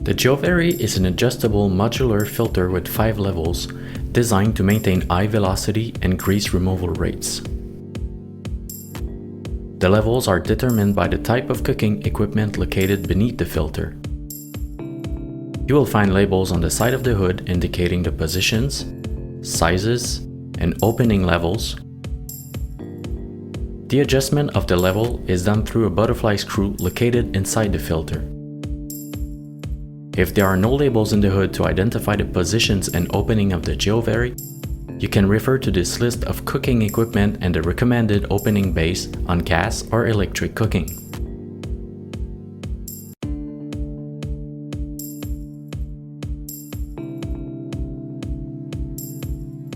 The Geo-Vary is an adjustable modular filter with 5 levels, designed to maintain high velocity and grease removal rates. The levels are determined by the type of cooking equipment located beneath the filter. You will find labels on the side of the hood indicating the positions, sizes, and opening levels. The adjustment of the level is done through a butterfly screw located inside the filter. If there are no labels in the hood to identify the positions and opening of the Geo-Vary, you can refer to this list of cooking equipment and the recommended opening base on gas or electric cooking.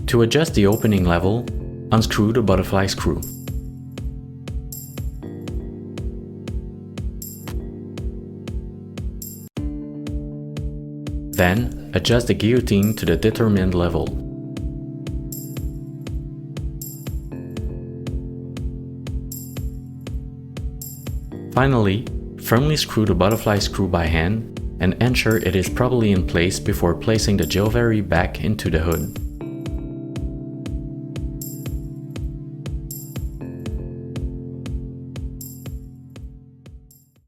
To adjust the opening level, unscrew the butterfly screw. Then, adjust the guillotine to the determined level. Finally, firmly screw the butterfly screw by hand and ensure it is properly in place before placing the Geo-Vary back into the hood.